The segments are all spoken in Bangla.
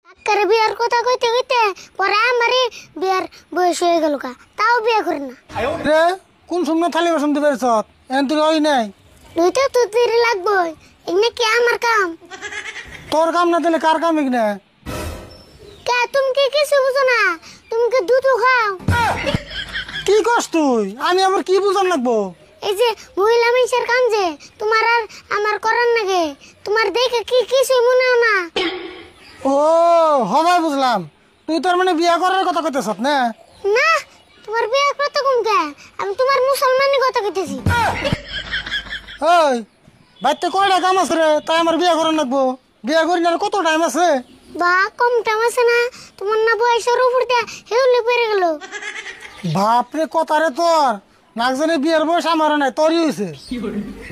কাকার বিয়ার কথা কইতে কইতে পরে আমারই বিয়ার বয়স হয়ে গেল কা, তাও বিয়ে করি না। রে কোন সময় থালি বাসন দিবে সত এন তুই ওই নাই দুইটা তো দেরি লাগবে, এমনি কি আমার কাম? তোর কাম না দিলে কার কাম এখানে? কে তুমি কি কিছু বুঝো না? তুমি কি দুধ খাও? কি করছ তুই? আমি আবার কি বুঝান লাগবো? এই যে মহিলা মানুষের কাম যে তোমার আর আমার করার নাগে, তোমার দেখে কি কিছু মনে হয় না? ও হবাই বুঝলাম, তুই তোর মানে বিয়া করার কথা কইতেছ না? না, তোমার বিয়ে করতে কম কে? আমি তোমার মুসলমানের কথা কইতেছি। ওই বাইতে কয়টা কাম আছে রে, তাই আমার বিয়া করার লাগবো? বিয়া করি না, কত টাইম আছে? বা কম টাইম আছে না? তোমার না বয়সের উপর দিয়ে হেউলে পড়ে গেল। বাপরে কথা রে তোর, নাক জানি বিয়ার বয়স আমার নাই, তোরই হয়েছে।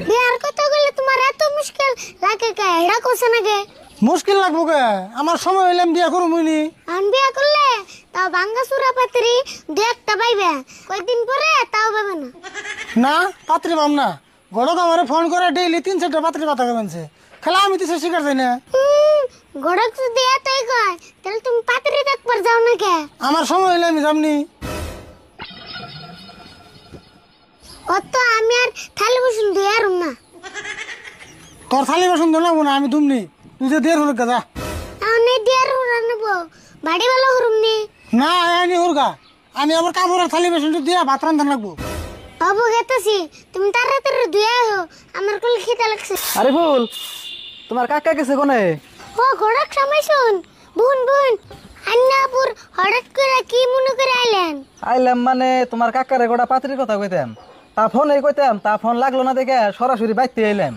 বিয়ার কথা বললে তোমার এত মুশকিল লাগে কে? এটা কোসে নাগে মুশকিল লাগবো কে? আমার সময় হইলাম বিয়া করুম মুইনি। আমি বিয়া করলে তাও ভাঙ্গা চূড়া পাত্রী দু একটা পাইবে, কয়েকদিন পরে তাও পাবে না। না পাত্রী পাম না, গড়ক আমার ফোন করে ডেইলি 3-4টা পাত্রী কথা কেমনছে, খেলা আমি তো শিকার যাই না। গড়ক যদি এতই কয় তাহলে তুমি পাত্রী দেখবার যাও না কে? আমার সময় হইলে আমি যামনি। অত আমি আর থালি বসুন দিয়ে আর না। তোর থালি বাসন ধরলাম না, আমি দুমনি, তুই যে দের হল গাজা। আমি দিয়ে আর নেবো, বাড়ি বেলা হরুম নি। না আনি হুরগা, আমি আবার কাপড়ের থালি বাসন দিয়া ভাত রান্ধা লাগবো। বাবু গেতেছি, তুমি তাড়াতাড়ি ধুয়ে আহো, আমার কোল খিদে লাগছে। আরে ফুল, তোমার কাকা গেছে কোনে? ও গড়ক সময় শুন, বুন বুন আন্নাপুর হঠাৎ করে কি মনে করে আইলেন? আইলাম মানে তোমার কাকারে গোটা পাত্রীর কথা কইতাম, তা ফোন কইতাম, তা ফোন লাগলো না দেখে সরাসরি বাইতে আইলাম।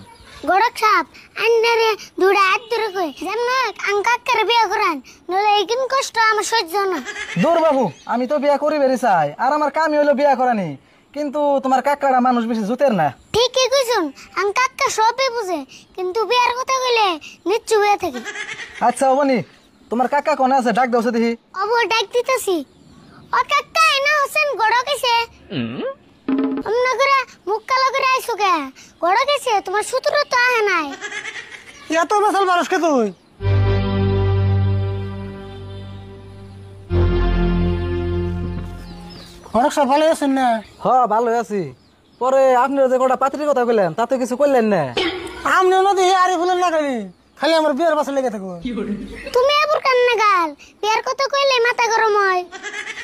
গড়ক সাপ আন্নারে দুড়া হাত ধরে কই যেমন কাকারে বিয়ে করান, নলে এইকিন কষ্ট আমার সহ্য না। দূর বাবু, আমি তো বিয়া করি বেরি চাই, আর আমার কামই হইলো বিয়া করানি, কিন্তু তোমার কাকারা মানুষ বেশি জুতের না। ঠিকই কইছুন, কাকা সবই বুঝে, কিন্তু বিয়ার কথা কইলে নিচ্ছু হয়ে থাকে। আচ্ছা অবনি, তোমার কাকা কোনে আছে? ডাক দাও দেখি। অব ডাক দিতেছি। ও কাকা এনা হোসেন গড়ক এসে। অমনা করে মুখ কালো করে আইসো কে? গড়ক এসে তোমার সূত্র তো আহে নাই। এত বেসাল মানুষকে তুই? অনেক সব ভালো আছেন না? হ ভালো আছি। পরে আপনারা যে গোটা পাত্রীর কথা কইলেন তাতে কিছু করলেন না? আমি নদী আরে ফুলেন না খালি, খালি আমার বিয়ের বাসা লেগে থাকবো। তুমি আবার কান্না গাল, বিয়ার কথা কইলে মাথা গরম হয়।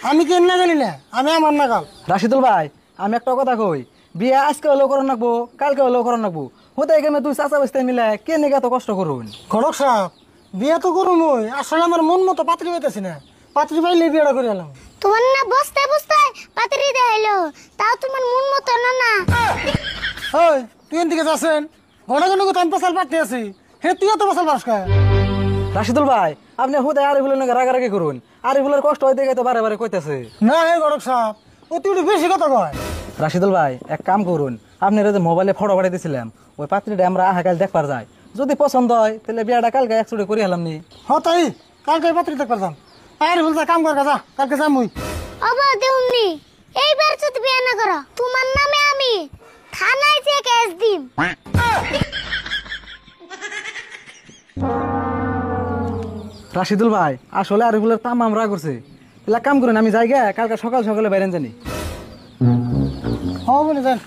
আমি কেন না জানি না, আমি আমার না গাল। রাশিদুল ভাই, আমি একটা কথা কই, বিয়ে আজকে হলেও করার নাকবো, কালকে হলেও করার নাকবো, হতে গেলে দুই চাচা বসতে মিলে কে নিয়ে এত কষ্ট করুন? ঘটক সাহেব, বিয়ে তো করুম ওই, আসলে আমার মন মতো পাত্রী পাইতেছি না, পাত্রী পাইলে বিয়েটা করে এলাম। তোমার না বসতে বসতে পাত্রী দেখাইলো, তাও তোমার মন মতো না না। ওই তুই এদিকে যাচ্ছেন, ঘটক আমি পেশাল পাঠতে আছি, হে তুই তো পেশাল পাস খায়। রাশিদুল ভাই, আপনি হুদে আরিফুলের নাকি রাগারাগি করুন, আরিফুলের কষ্ট হইতে গেছে বারে বারে কইতেছে। না হে ঘটক সাহেব, ও তুই একটু বেশি কথা কয়। রাশিদুল ভাই, এক কাম করুন, আপনারা যে মোবাইলে ফটো পাঠিয়ে দিয়েছিলাম, ওই পাত্রীটা আমরা আহাকাল দেখবার যাই, যদি পছন্দ হয় তাহলে বিয়াটা কালকে একচুটে করে হলাম নি। হ তাই কালকে পাত্রী দেখবার যাম। আরে বলতে কাম কর কাজা, কালকে যাম মুই। অবা দেউমনি, এইবার যদি বিয়ে না করো তোমার নামে আমি থানায় যে কেস দিম। রাশিদুল ভাই, আসলে আরিফুলের তামাম রাগ করছে, তাহলে কাম করেন আমি যাই গে, কালকে সকাল সকালে বাইরেন জানি। হ বলে যান।